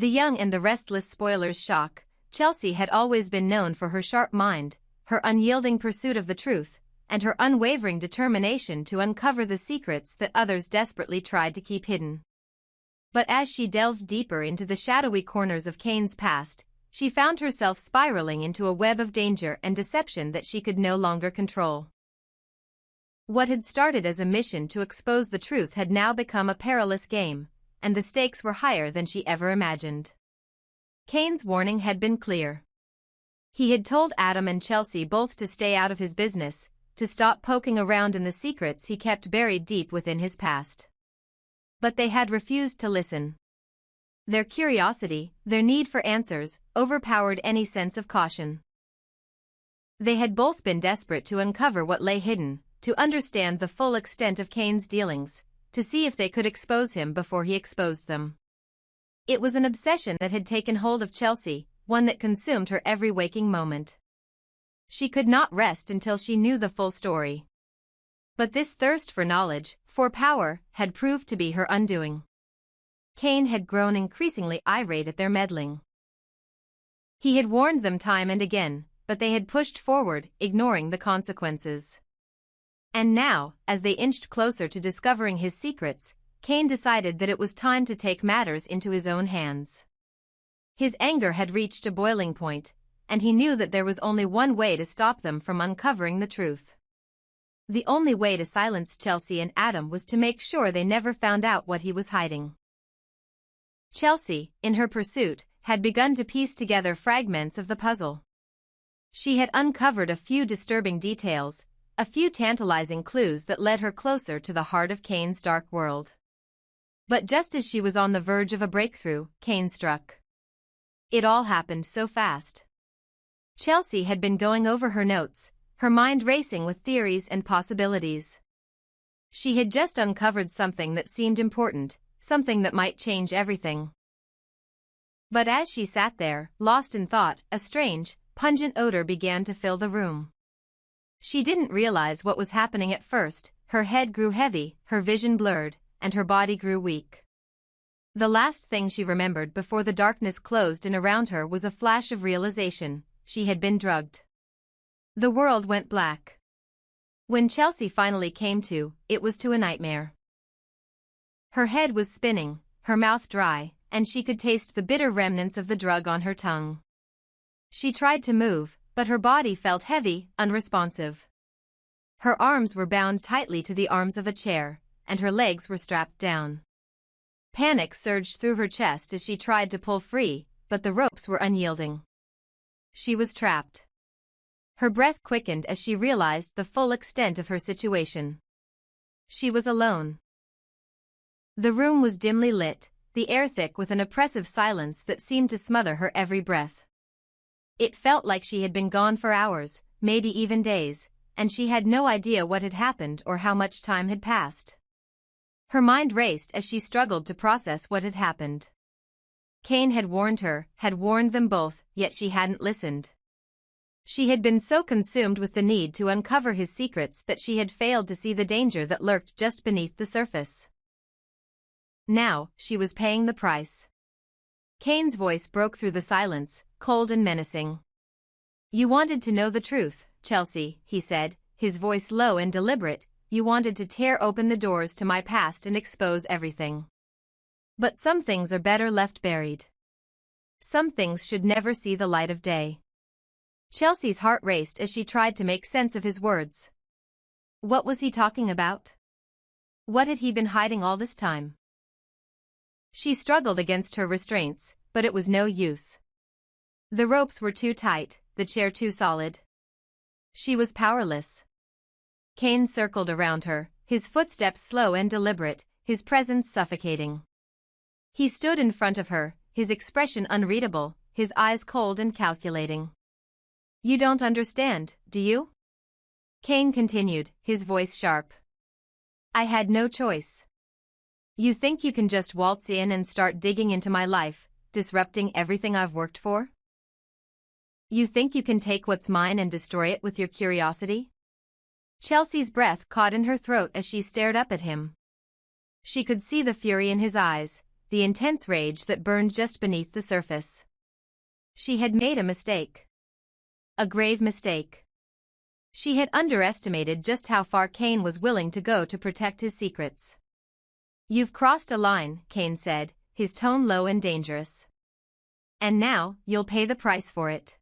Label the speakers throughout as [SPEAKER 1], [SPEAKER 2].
[SPEAKER 1] The young and the restless spoiler's shock. Chelsea had always been known for her sharp mind, her unyielding pursuit of the truth, and her unwavering determination to uncover the secrets that others desperately tried to keep hidden. But as she delved deeper into the shadowy corners of Kane's past, she found herself spiraling into a web of danger and deception that she could no longer control. What had started as a mission to expose the truth had now become a perilous game, and the stakes were higher than she ever imagined. Kane's warning had been clear. He had told Adam and Chelsea both to stay out of his business, to stop poking around in the secrets he kept buried deep within his past. But they had refused to listen. Their curiosity, their need for answers, overpowered any sense of caution. They had both been desperate to uncover what lay hidden, to understand the full extent of Kane's dealings, to see if they could expose him before he exposed them. It was an obsession that had taken hold of Chelsea, one that consumed her every waking moment. She could not rest until she knew the full story. But this thirst for knowledge, for power, had proved to be her undoing. Kane had grown increasingly irate at their meddling. He had warned them time and again, but they had pushed forward, ignoring the consequences. And now, as they inched closer to discovering his secrets, Kane decided that it was time to take matters into his own hands. His anger had reached a boiling point, and he knew that there was only one way to stop them from uncovering the truth. The only way to silence Chelsea and Adam was to make sure they never found out what he was hiding. Chelsea, in her pursuit, had begun to piece together fragments of the puzzle. She had uncovered a few disturbing details, a few tantalizing clues that led her closer to the heart of Kane's dark world. But just as she was on the verge of a breakthrough, Kane struck. It all happened so fast. Chelsea had been going over her notes, her mind racing with theories and possibilities. She had just uncovered something that seemed important, something that might change everything. But as she sat there, lost in thought, a strange, pungent odor began to fill the room. She didn't realize what was happening at first. Her head grew heavy, her vision blurred, and her body grew weak. The last thing she remembered before the darkness closed in around her was a flash of realization: she had been drugged. The world went black. When Chelsea finally came to, it was to a nightmare. Her head was spinning, her mouth dry, and she could taste the bitter remnants of the drug on her tongue. She tried to move, but her body felt heavy, unresponsive. Her arms were bound tightly to the arms of a chair, and her legs were strapped down. Panic surged through her chest as she tried to pull free, but the ropes were unyielding. She was trapped. Her breath quickened as she realized the full extent of her situation. She was alone. The room was dimly lit, the air thick with an oppressive silence that seemed to smother her every breath. It felt like she had been gone for hours, maybe even days, and she had no idea what had happened or how much time had passed. Her mind raced as she struggled to process what had happened. Kane had warned her, had warned them both, yet she hadn't listened. She had been so consumed with the need to uncover his secrets that she had failed to see the danger that lurked just beneath the surface. Now, she was paying the price. Kane's voice broke through the silence, cold and menacing. "You wanted to know the truth, Chelsea," he said, his voice low and deliberate. "You wanted to tear open the doors to my past and expose everything. But some things are better left buried. Some things should never see the light of day." Chelsea's heart raced as she tried to make sense of his words. What was he talking about? What had he been hiding all this time? She struggled against her restraints, but it was no use. The ropes were too tight, the chair too solid. She was powerless. Kane circled around her, his footsteps slow and deliberate, his presence suffocating. He stood in front of her, his expression unreadable, his eyes cold and calculating. "You don't understand, do you?" Kane continued, his voice sharp. "I had no choice. You think you can just waltz in and start digging into my life, disrupting everything I've worked for? You think you can take what's mine and destroy it with your curiosity?" Chelsea's breath caught in her throat as she stared up at him. She could see the fury in his eyes, the intense rage that burned just beneath the surface. She had made a mistake. A grave mistake. She had underestimated just how far Kane was willing to go to protect his secrets. "You've crossed a line," Kane said, his tone low and dangerous. "And now, you'll pay the price for it."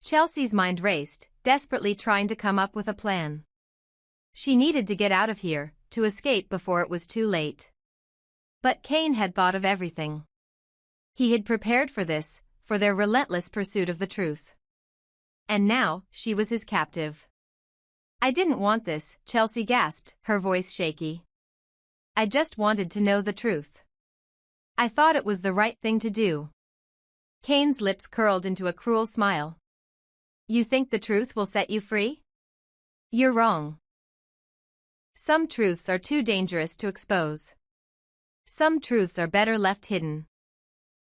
[SPEAKER 1] Chelsea's mind raced, desperately trying to come up with a plan. She needed to get out of here, to escape before it was too late. But Kane had thought of everything. He had prepared for this, for their relentless pursuit of the truth. And now, she was his captive. "I didn't want this," Chelsea gasped, her voice shaky. "I just wanted to know the truth. I thought it was the right thing to do." Kane's lips curled into a cruel smile. "You think the truth will set you free? You're wrong. Some truths are too dangerous to expose. Some truths are better left hidden."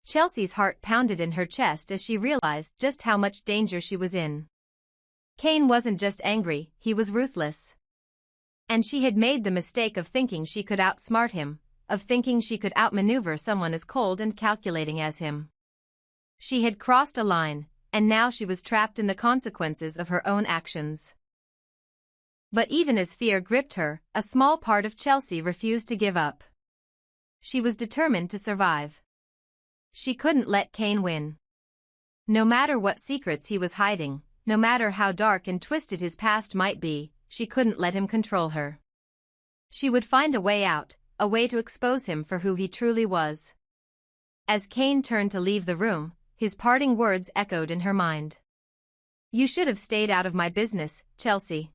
[SPEAKER 1] Chelsea's heart pounded in her chest as she realized just how much danger she was in. Kane wasn't just angry, he was ruthless. And she had made the mistake of thinking she could outsmart him, of thinking she could outmaneuver someone as cold and calculating as him. She had crossed a line, and now she was trapped in the consequences of her own actions. But even as fear gripped her, a small part of Chelsea refused to give up. She was determined to survive. She couldn't let Kane win. No matter what secrets he was hiding, no matter how dark and twisted his past might be, she couldn't let him control her. She would find a way out, a way to expose him for who he truly was. As Kane turned to leave the room, his parting words echoed in her mind. "You should have stayed out of my business, Chelsea.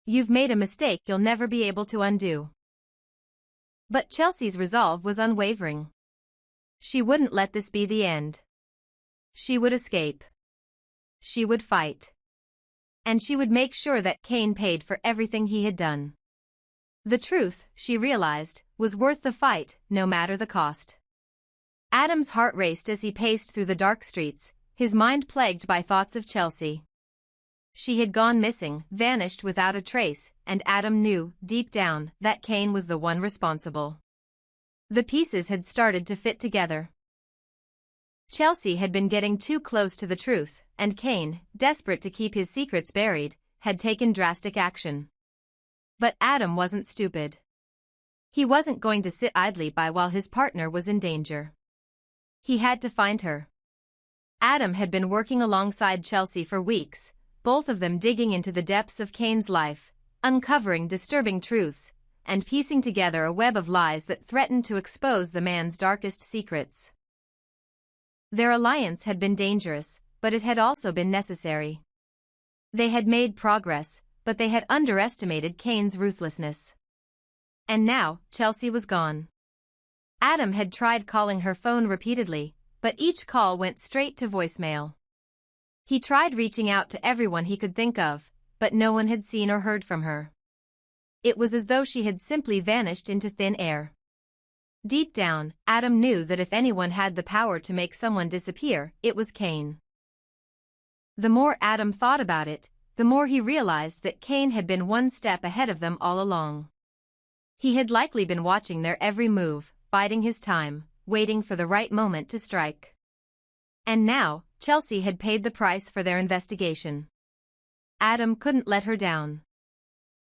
[SPEAKER 1] You've made a mistake you'll never be able to undo." But Chelsea's resolve was unwavering. She wouldn't let this be the end. She would escape. She would fight. And she would make sure that Kane paid for everything he had done. The truth, she realized, was worth the fight, no matter the cost. Adam's heart raced as he paced through the dark streets, his mind plagued by thoughts of Chelsea. She had gone missing, vanished without a trace, and Adam knew, deep down, that Kane was the one responsible. The pieces had started to fit together. Chelsea had been getting too close to the truth, and Kane, desperate to keep his secrets buried, had taken drastic action. But Adam wasn't stupid. He wasn't going to sit idly by while his partner was in danger. He had to find her. Adam had been working alongside Chelsea for weeks, both of them digging into the depths of Kane's life, uncovering disturbing truths, and piecing together a web of lies that threatened to expose the man's darkest secrets. Their alliance had been dangerous, but it had also been necessary. They had made progress, but they had underestimated Kane's ruthlessness. And now, Chelsea was gone. Adam had tried calling her phone repeatedly, but each call went straight to voicemail. He tried reaching out to everyone he could think of, but no one had seen or heard from her. It was as though she had simply vanished into thin air. Deep down, Adam knew that if anyone had the power to make someone disappear, it was Kane. The more Adam thought about it, the more he realized that Kane had been one step ahead of them all along. He had likely been watching their every move, biding his time, waiting for the right moment to strike. And now, Chelsea had paid the price for their investigation. Adam couldn't let her down.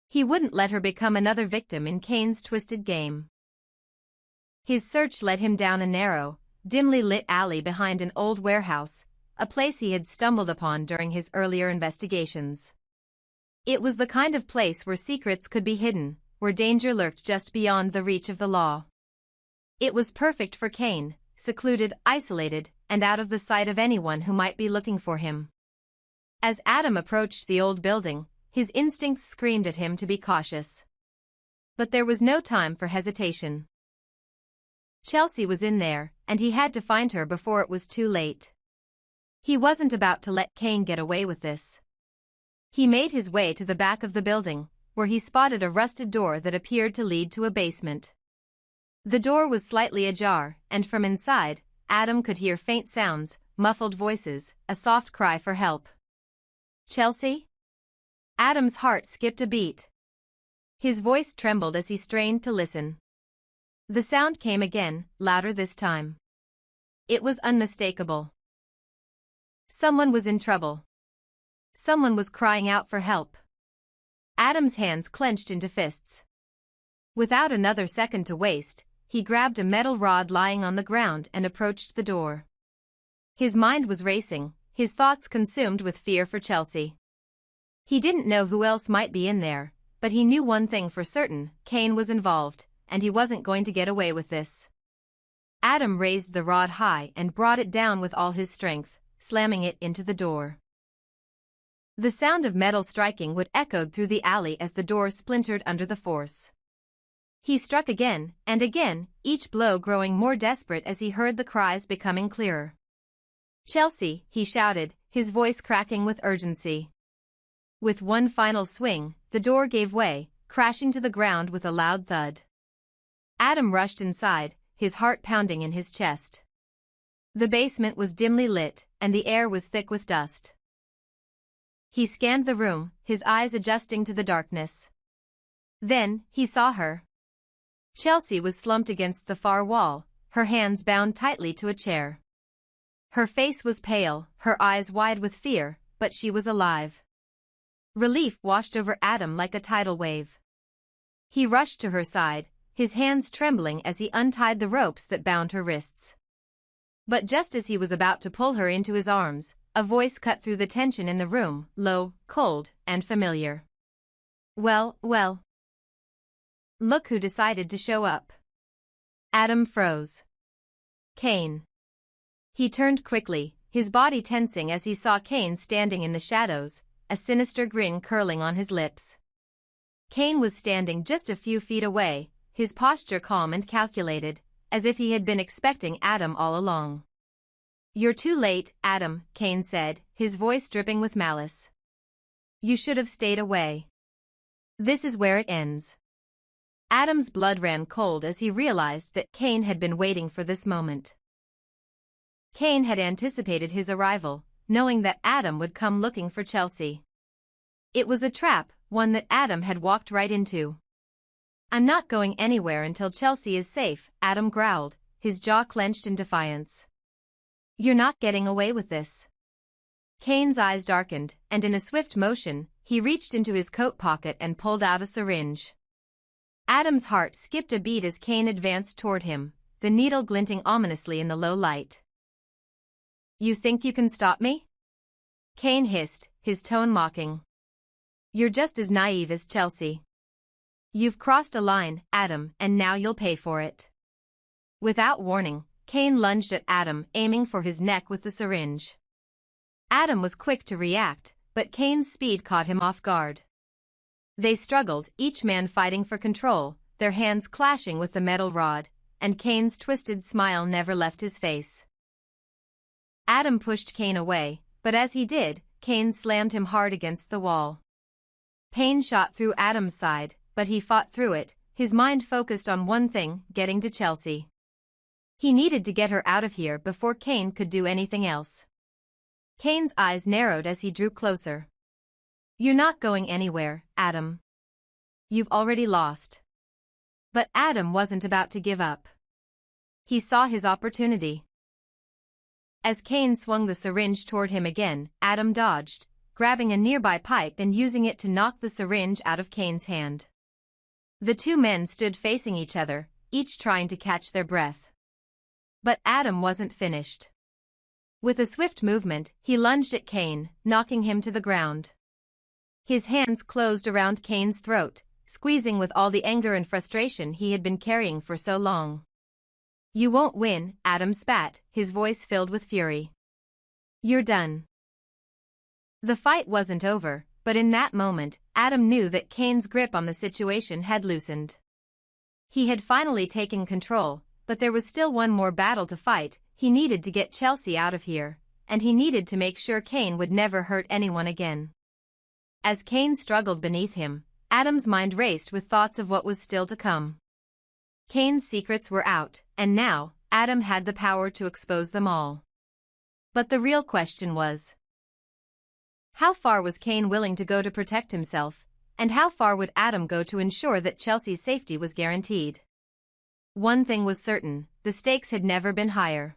[SPEAKER 1] He wouldn't let her become another victim in Kane's twisted game. His search led him down a narrow, dimly lit alley behind an old warehouse, a place he had stumbled upon during his earlier investigations. It was the kind of place where secrets could be hidden, where danger lurked just beyond the reach of the law. It was perfect for Kane, secluded, isolated, and out of the sight of anyone who might be looking for him. As Adam approached the old building, his instincts screamed at him to be cautious. But there was no time for hesitation. Chelsea was in there, and he had to find her before it was too late. He wasn't about to let Kane get away with this. He made his way to the back of the building, where he spotted a rusted door that appeared to lead to a basement. The door was slightly ajar, and from inside, Adam could hear faint sounds, muffled voices, a soft cry for help. "Chelsea?" Adam's heart skipped a beat. His voice trembled as he strained to listen. The sound came again, louder this time. It was unmistakable. Someone was in trouble. Someone was crying out for help. Adam's hands clenched into fists. Without another second to waste, he grabbed a metal rod lying on the ground and approached the door. His mind was racing, his thoughts consumed with fear for Chelsea. He didn't know who else might be in there, but he knew one thing for certain: Kane was involved, and he wasn't going to get away with this. Adam raised the rod high and brought it down with all his strength, slamming it into the door. The sound of metal striking wood echoed through the alley as the door splintered under the force. He struck again, and again, each blow growing more desperate as he heard the cries becoming clearer. "Chelsea," he shouted, his voice cracking with urgency. With one final swing, the door gave way, crashing to the ground with a loud thud. Adam rushed inside, his heart pounding in his chest. The basement was dimly lit, and the air was thick with dust. He scanned the room, his eyes adjusting to the darkness. Then, he saw her. Chelsea was slumped against the far wall, her hands bound tightly to a chair. Her face was pale, her eyes wide with fear, but she was alive. Relief washed over Adam like a tidal wave. He rushed to her side, his hands trembling as he untied the ropes that bound her wrists. But just as he was about to pull her into his arms, a voice cut through the tension in the room, low, cold, and familiar. "Well, well. Look who decided to show up." Adam froze. Kane. He turned quickly, his body tensing as he saw Kane standing in the shadows, a sinister grin curling on his lips. Kane was standing just a few feet away, his posture calm and calculated, as if he had been expecting Adam all along. "You're too late, Adam," Kane said, his voice dripping with malice. "You should have stayed away. This is where it ends." Adam's blood ran cold as he realized that Kane had been waiting for this moment. Kane had anticipated his arrival, knowing that Adam would come looking for Chelsea. It was a trap, one that Adam had walked right into. "I'm not going anywhere until Chelsea is safe," Adam growled, his jaw clenched in defiance. "You're not getting away with this." Kane's eyes darkened, and in a swift motion, he reached into his coat pocket and pulled out a syringe. Adam's heart skipped a beat as Kane advanced toward him, the needle glinting ominously in the low light. "You think you can stop me?" Kane hissed, his tone mocking. "You're just as naive as Chelsea. You've crossed a line, Adam, and now you'll pay for it." Without warning, Kane lunged at Adam, aiming for his neck with the syringe. Adam was quick to react, but Kane's speed caught him off guard. They struggled, each man fighting for control, their hands clashing with the metal rod, and Kane's twisted smile never left his face. Adam pushed Kane away, but as he did, Kane slammed him hard against the wall. Pain shot through Adam's side, but he fought through it, his mind focused on one thing: getting to Chelsea. He needed to get her out of here before Kane could do anything else. Kane's eyes narrowed as he drew closer. "You're not going anywhere, Adam. You've already lost." But Adam wasn't about to give up. He saw his opportunity. As Kane swung the syringe toward him again, Adam dodged, grabbing a nearby pipe and using it to knock the syringe out of Kane's hand. The two men stood facing each other, each trying to catch their breath. But Adam wasn't finished. With a swift movement, he lunged at Kane, knocking him to the ground. His hands closed around Kane's throat, squeezing with all the anger and frustration he had been carrying for so long. "You won't win," Adam spat, his voice filled with fury. "You're done." The fight wasn't over, but in that moment, Adam knew that Kane's grip on the situation had loosened. He had finally taken control, but there was still one more battle to fight. He needed to get Chelsea out of here, and he needed to make sure Kane would never hurt anyone again. As Kane struggled beneath him, Adam's mind raced with thoughts of what was still to come. Kane's secrets were out, and now, Adam had the power to expose them all. But the real question was, how far was Kane willing to go to protect himself, and how far would Adam go to ensure that Chelsea's safety was guaranteed? One thing was certain, the stakes had never been higher.